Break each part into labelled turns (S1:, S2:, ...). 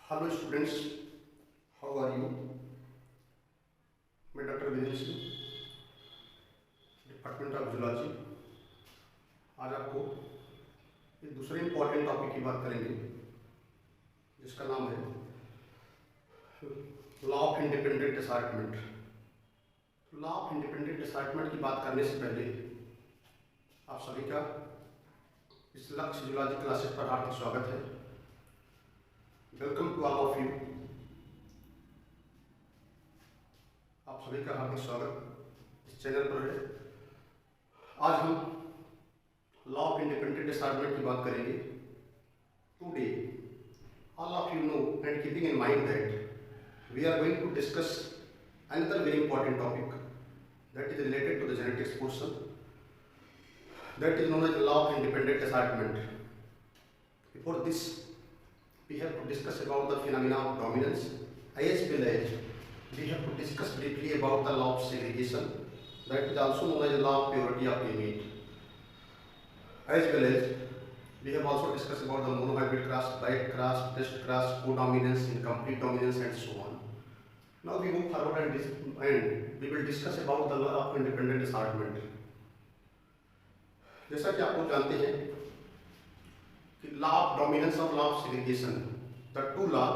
S1: Hello students, how are you. मैं doctor Vijay Singh, department of zoology. आज आपको एक दूसरे इम्पोर्टेंट टॉपिक की बात करेंगे जिसका नाम है law of independent assortment. Law of independent assortment की बात करने से पहले आप सभी का इस लक्ष्य जूलॉजी क्लासेस पर हार्दिक स्वागत है। Welcome to all of you. आप सभी का हार्दिक स्वागत इस चैनल पर है। आज हम लॉ ऑफ इंडिपेंडेंट असार्टमेंट की बात करेंगे। Today all of you know and keeping in mind that we are going to discuss another very important topic that is related to the genetics portion, that is known as the law of independent assortment. Before this, we have to discuss about the phenomena of dominance, as well as we have to discuss briefly about the law of segregation, that is also known as the law of purity of gamete, as well as we have also discussed about the monohybrid cross, bright cross, test cross, codominance, incomplete dominance, and so on. Now we move forward and we will discuss about the law of independent assortment. जैसा कि आप लोग जानते हैं कि law of dominance और law of segregation, the two law,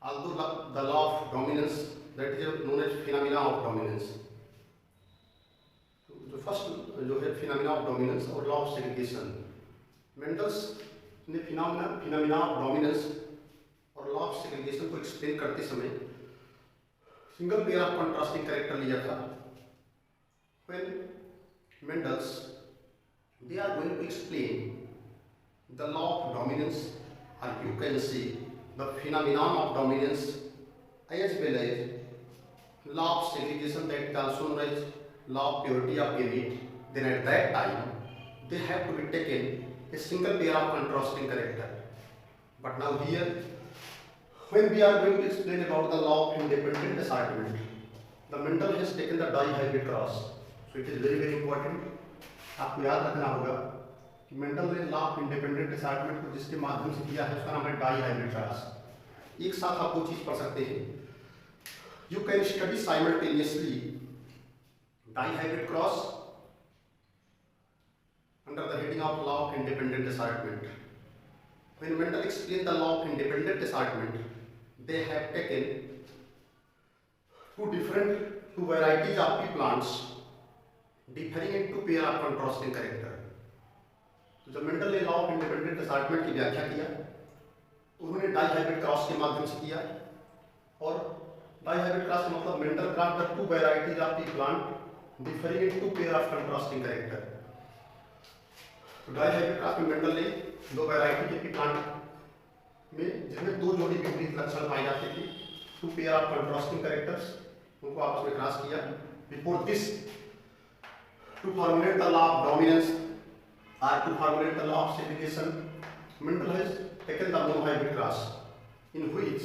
S1: although the law of dominance that is known as phenomena of dominance. जो first जो है phenomena of dominance और law of segregation, मेंडल्स ने फिनोमिना ऑफ डोमिनेंस और law of segregation को explain करते समय single pair of contrasting character लिया था। When Mendels they are going to explain the law of dominance और you can see the phenomenon of dominance as well as law of segregation that is also known as law of purity of gamete, then at that time they have to be taken a single pair of contrasting character. But now here, when we are going to explain about the law of independent assortment, the Mendel has taken the dihybrid cross. So it is very important. आपको याद रखना होगा कि Mendel ने law of independent assortment को जिसके माध्यम से किया है उसका नाम है डाईहाइब्रिड क्रॉस। एक साथ आप दो चीज पढ़ सकते हैं। You can study simultaneously dihybrid cross under the heading of law of independent assortment. When Mendel explained the law of independent assortment, they have taken two varieties of pea plants differing in two pair of contrasting character. तो जब Mendel ने law of independent assortment की व्याख्या किया तो उन्होंने dihybrid cross के माध्यम से किया। और डाईहाइब्रिड क्रॉस का मतलब Mendel cross the two varieties of pea plant differing in two pair of contrasting character. तो डाईहाइब्रिड क्रॉस में मेंडल ने दो वैरायटी के पी प्लांट में जिसमें दो जोड़ी विपरीत लक्षण पाए जाते थे, two pair of contrasting characters, उनको आपस में क्रॉस किया। Before this, to formulate the law of dominance और to formulate the law of segregation, Mendel has taken the monohybrid cross in which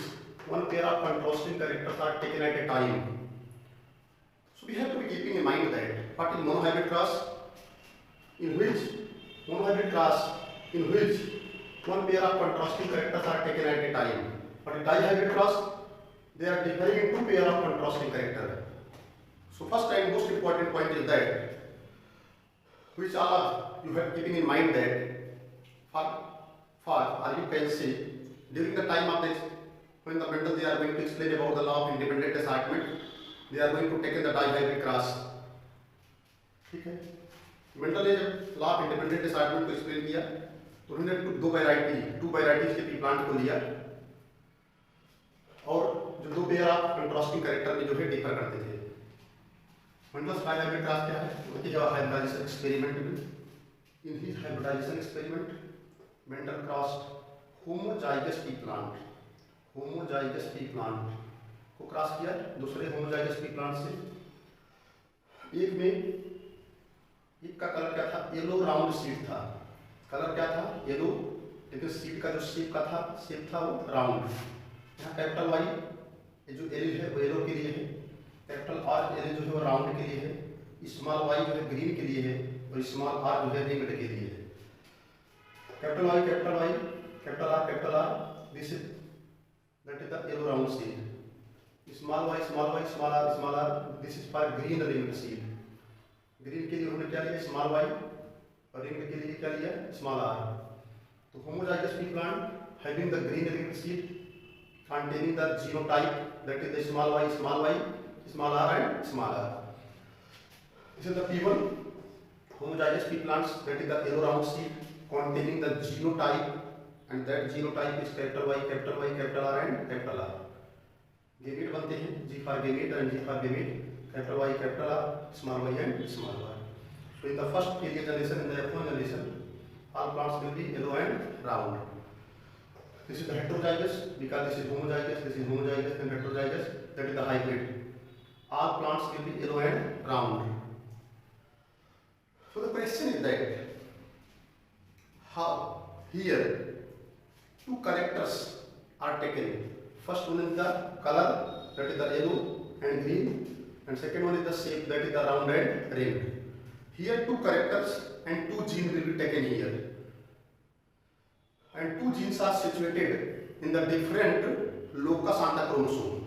S1: one pair of contrasting characters are taken at a time. So we have to be keeping in mind that what is monohybrid cross, in which one pair of contrasting characters are taken at a time. But in dihybrid cross, they are differing in two pair of contrasting characters. So first and most important point is that, which all of you have keeping in mind that or you can see during the time of this, when the Mendel they are going to explain about the law of independent assortment, they are going to take the dihybrid cross. ठीक है। Mendel ने जब law of independent assortment को explain किया तो उन्होंने to varieties के P plant को लिया और जो दो पेयर ऑफ कंट्रास्टिंग कैरेक्टर में जो है डिफर करते थे। मेंडल्स डाईहाइब्रिड क्रॉस क्या है? वो है हाइब्रिडाइजेशन एक्सपेरिमेंट में। In his hybridization experiment Mendel crossed homozygous pea plant को क्रॉस किया दूसरे होमोजाइगस पी प्लांट से। एक में एक का कलर क्या था? येलो राउंड सीड था। कलर क्या था? येलो, लेकिन सीड का जो शेप था वो राउंड। यहाँ कैपिटल वाई ये जो एल है वो येलो के लिए है, कैपिटल आर एल जो है वो राउंड के लिए है, स्मॉल वाई जो है ग्रीन के लिए है और स्मॉल आर जो है रिंग्ड के लिए है। Capital Y capital R this that is the yellow round seed. Small y, small y, small r, small r. This is for green ringed seed. Green के लिए उन्होंने क्या लिया स्मॉल y और रिंग के लिए क्या लिया स्मॉल r. तो homozygous pea plant having the green ringed seed containing the genotype that is the small y, small r and small r. This is the P1 homozygous pea plants that is the yellow round seed containing the genotype and that genotype is capital Y, capital R and capital R. Gamete बनते हैं G for gamete and G for gamete, capital Y, capital R, small y and small r. So in the first period generation, in the F1 generation, all plants will be yellow and round. This is the heterozygous because this is homozygous and heterozygous, that is the hybrid. All plants will be yellow and round. So the question is that how here two characters are taken. First one is the color, that is the yellow and green, and second one is the shape, that is the round and ringed. Here two characters and two genes will be taken here, and two genes are situated in the different locus on the chromosome.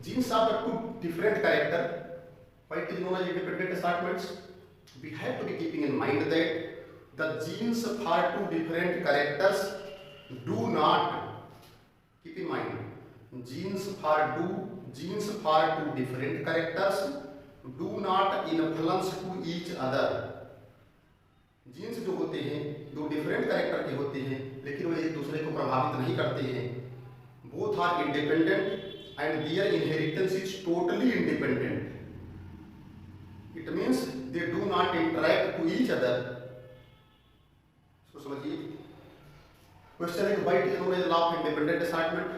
S1: Genes are the two different character. Why it is known as independent assortments? We have to be keeping in mind that the genes for two different characters do not, keep in mind, genes for two different characters do not influence to each other. Genes जो होते हैं दो different character के होते हैं लेकिन वो एक दूसरे को प्रभावित नहीं करते हैं. Both are independent and their inheritance is totally independent. It means they do not interact to each other. इसको समझिए. क्वेश्चन है why is known as law of independent assortment.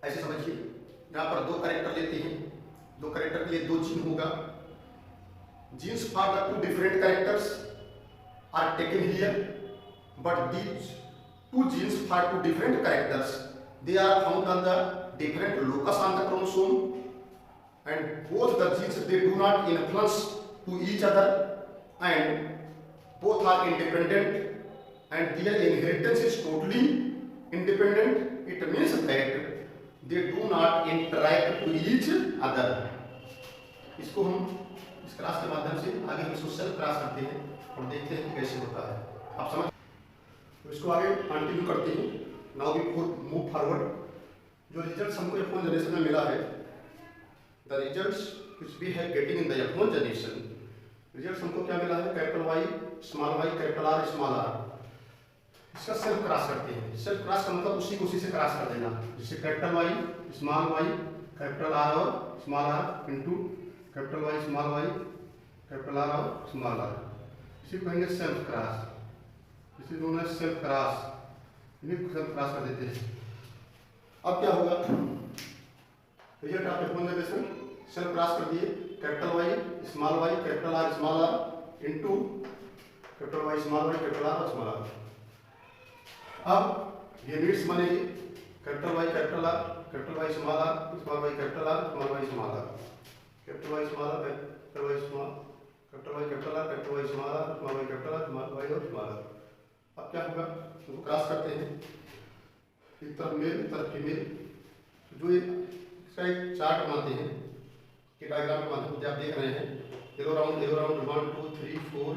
S1: ऐसे समझिए यहाँ पर दो कैरेक्टर लेते हैं, दो कैरेक्टर के लिए दो जीन होगा. Genes for the two different characters are taken here, but these two genes for two different characters, they are found on the different locus on the chromosome, and both the genes they do not influence to each other, and both are independent and their inheritance is totally independent. It means that they do not interact to each other. इसको हम इस class के माध्यम से आगे हम इसको self class करते हैं और देखते हैं कि कैसे होता है. आप समझ. तो इसको आगे कंटिन्यू करते हैं. Now we move forward. जो रिजल्ट्स हमको F1 जनरेशन में मिला है, the results which we have getting in the F1 generation, results हमको क्या मिला है capital Y, small y, capital R, small r. इसका सेल्फ क्रॉस करते हैं. सेल्फ क्रॉस का मतलब उसी से क्रॉस कर देना. जैसे capital Y, small y, capital R और small r into capital Y, small y, capital R और स्मॉल r. इसी को कहेंगे सेल्फ क्रॉस. इसी को सेल्फ क्रॉस. इन्हीं को सेल्फ क्रॉस कर देते हैं. अब क्या होगा रिजल्ट आप F1 जनरेशन सेल्फ क्रॉस कर दिए. Capital Y, small y, capital R, small r into capital Y, small y, capital R और स्मॉल r. अब ये नीड्स बनेगी capital Y, capital R, capital Y, small r, small y, capital R, small y, small r, capital Y, small r, capital Y, small, capital Y, capital R, capital Y, small r, small y, capital R, small y और small r. अब क्या होगा इसको cross करते हैं. एक तरफ mail एक तरफ फीमेल. जो इसका एक चार्ट बनाते हैं कि डायग्राम के माध्यम से आप देख रहे हैं. Yellow round 1 2 3 4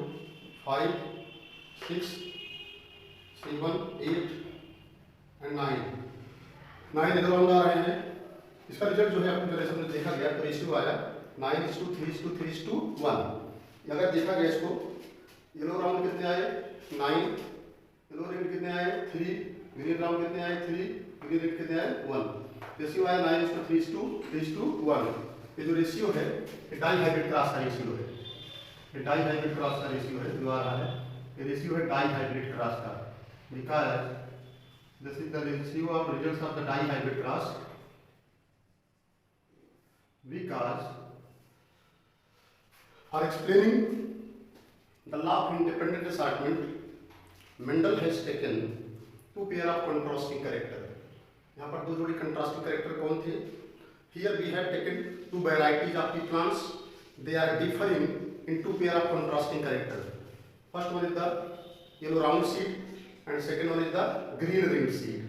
S1: 5 6 7 8 and 9 yellow round आ रहे हैं. इसका रिजल्ट जो है आपको जनरेशन में देखा गया तो रेशियो आया 9:3:3:1. अगर देखा गया इसको येलो राउंड कितने आए 9, येलो रिंग कितने आए 3, ग्रीन राउंड कितने आए 3, ग्रीन रिंग कितने आए 1. रेशियो आया 9:3:1. ये जो रेशियो है ये डाई हाइब्रिड क्रॉस का रेशियो है. ये डाई हाइब्रिड क्रॉस का रेशियो है जो आ रहा है. ये रेशियो है डाई हाइब्रिड क्रॉस का because this is the ratio of results of the dihybrid cross. Because for explaining the law of independent assortment, Mendel has taken two pair of contrasting character. यहाँ पर दो जोड़ी contrasting character कौन थे? Here we have taken two varieties of pea plants. They are differing in two pair of contrasting character. First one is the yellow round seed and second one is the green ringed seed.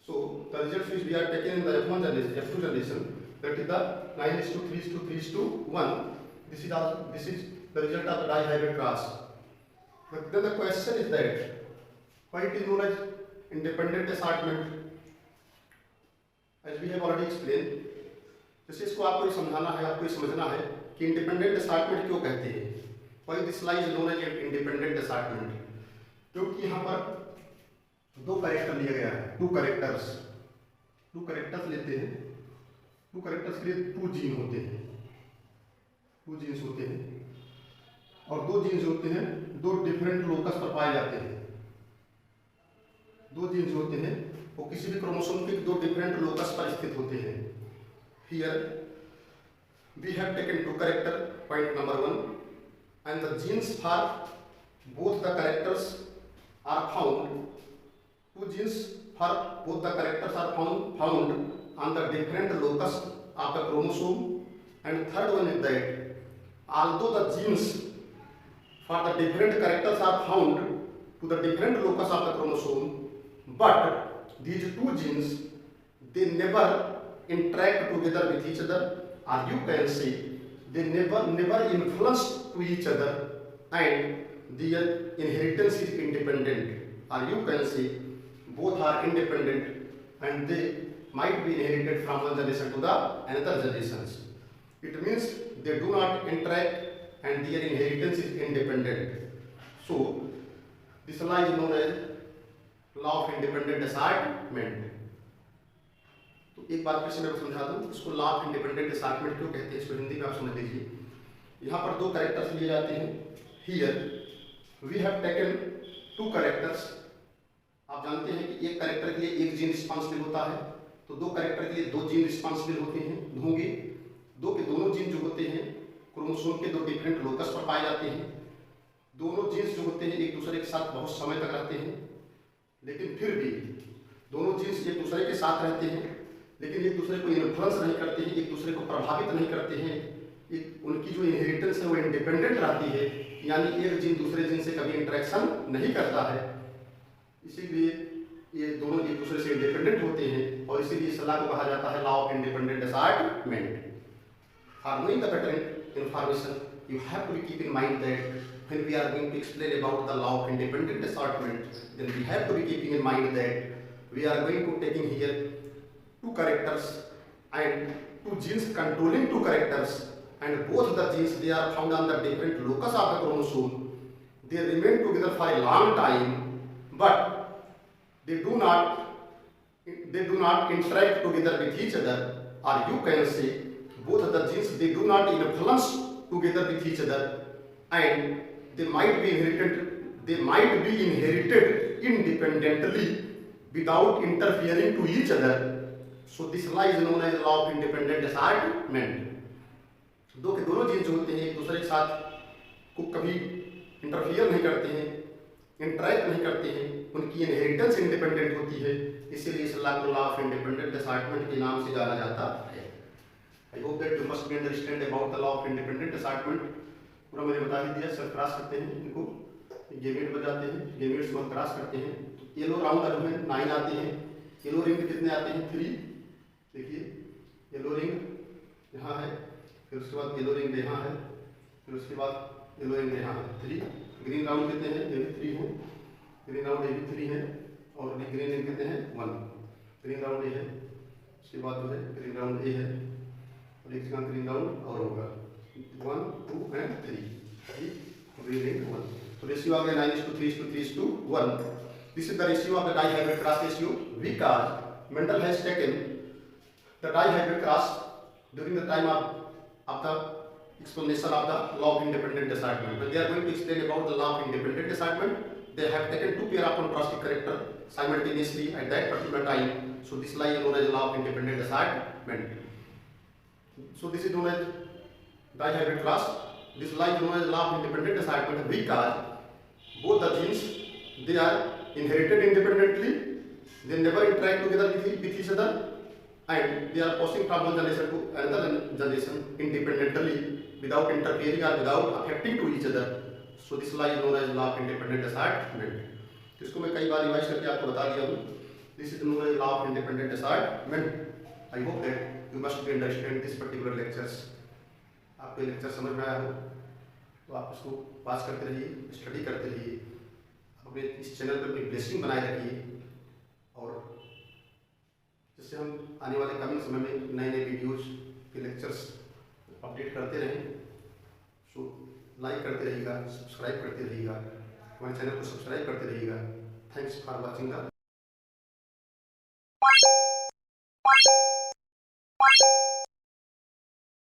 S1: So So the results which we are taking in the F1 generation, F2 generation, that is the 9:3:3:1. This is the result of the dihybrid class. But then the question is that why it is known as independent assortment? As we have already explained, जैसे इसको आपको ये समझाना है, आपको ये समझना है कि इंडिपेंडेंट असॉर्टमेंट क्यों कहते हैं, why this lies known as independent assortment. क्योंकि यहाँ पर दो कैरेक्टर लिया गया है, टू कैरेक्टर्स लेते हैं, टू कैरेक्टर्स के लिए टू जीन होते हैं, टू जीन्स होते हैं, और दो जीन्स होते हैं दो डिफरेंट लोकस पर पाए जाते हैं। दो जीन्स होते हैं वो किसी भी क्रोमोसोम के दो डिफरेंट लोकस पर स्थित होते हैं। Here we have taken two character, point number 1, and the genes for both the characters are found. Two genes for both the characters are found on the different locus of the chromosome. And third one is that although the genes for the different characters are found to the different locus of the chromosome, but these two genes they never interact together with each other, or you can say they never influence to each other, and their inheritance is independent, or you can say both are independent and they might be inherited from one generation to the another generations. It means they do not interact and their inheritance is independent. So this law is known as law of independent assortment. एक बार फिर से मैं समझा दूं, इसको law of independent assortment क्यों कहते हैं, इसको हिंदी में आप समझ लीजिए। यहाँ पर दो कैरेक्टर्स लिए जाते हैं। Here we have taken two characters. आप जानते हैं कि एक कैरेक्टर के लिए एक जीन रिस्पॉन्सिबल होता है, तो दो कैरेक्टर के लिए दो जीन रिस्पॉन्सिबल होंगे। दो के दोनों जीन जो होते हैं क्रोमोसोम के दो डिफरेंट लोकस पर पाए जाते हैं। दोनों जीन्स जो होते हैं एक दूसरे के साथ बहुत समय तक रहते हैं, लेकिन फिर भी दोनों जीन्स एक दूसरे के साथ रहते हैं, लेकिन एक दूसरे को इन्फ्लुएंस नहीं करते हैं, एक दूसरे को प्रभावित नहीं करते हैं। उनकी जो इनहेरिटेंस है वो इंडिपेंडेंट रहती है, यानी एक जीन दूसरे जीन से कभी इंटरेक्शन नहीं करता है। इसीलिए ये दोनों एक दूसरे से इंडिपेंडेंट होते हैं, और इसीलिए इस लॉ को कहा जाता है law of independent assortment. For knowing the better information you have to keep in mind that when we are going to explain about the law of independent assortment, then we have to be keeping in mind that we are going to taking here two characters and two genes controlling two characters, and both the genes they are found on the different locus of the chromosome. They remain together for a long time, but they do not interact together with each other, or you can say both of the genes they do not influence together with each other, and they might be inherited independently without interfering to each other. So this law is known as law of independent assortment. दो के दोनों gene जो होते हैं एक दूसरे के साथ को कभी इंटरफियर नहीं करते हैं, इंटरैक्ट नहीं करते हैं, उनकी इनहेरिटेंस इंडिपेंडेंट होती है। इसीलिए इस लॉ को लॉ ऑफ इंडिपेंडेंट असॉर्टमेंट के नाम से जाना जाता है। I hope that you must be understand about the law of independent assortment. पूरा मैंने बता ही दिया। सब क्रॉस करते हैं, इनको गेमेट बजाते हैं, गेमेट्स को क्रॉस करते हैं। तो येलो राउंड जो है 9 आते हैं, येलो रिंग कितने आते हैं 3। देखिए येलो रिंग यहाँ है, फिर उसके बाद येलो रिंग यहाँ है, फिर उसके बाद येलो रिंग यहाँ है 3। ग्रीन राउंड कितने हैं, ये भी 3 है, ग्रीन राउंड ये भी 3 है, और ग्रीन रिंग कितने हैं 1। ग्रीन राउंड ये है, उसके बाद जो है ग्रीन राउंड ये है, और एक जगह ग्रीन राउंड और होगा 1 2 and 3। Green ring 1। तो रेशियो आ गया 9:3:3:1। This is the ratio of the dihybrid cross ratio, because Mendel has taken the dihybrid cross during the time of the explanation of the law of independent assortment. When they are going to explain about the law of independent assortment, they have taken two pair of contrasting character simultaneously at that particular time. So this law is known as law of independent assortment. So this is known as dihybrid cross. This law is known as law of independent assortment because both the genes they are inherited independently, they never interact together with each other, and they are passing from one generation to another generation independently without interfering or without affecting to each other. So this law is known as law of independent assortment. इसको मैं कई बार revise करके आपको बता दिया हूँ। This is known as law of independent assignment. I hope that you must be understand this particular lectures. आपको lecture समझ में आया हो तो आप इसको पास करते रहिए, स्टडी करते रहिए, अपने इस चैनल पर अपनी ब्लेसिंग बनाए रखिए और जिससे हम आने वाले कमिंग समय में नए नए वीडियोज के लेक्चर्स अपडेट करते रहें। सो लाइक करते रहिएगा, सब्सक्राइब करते रहिएगा, हमारे चैनल को सब्सक्राइब करते रहिएगा। Thanks for watching the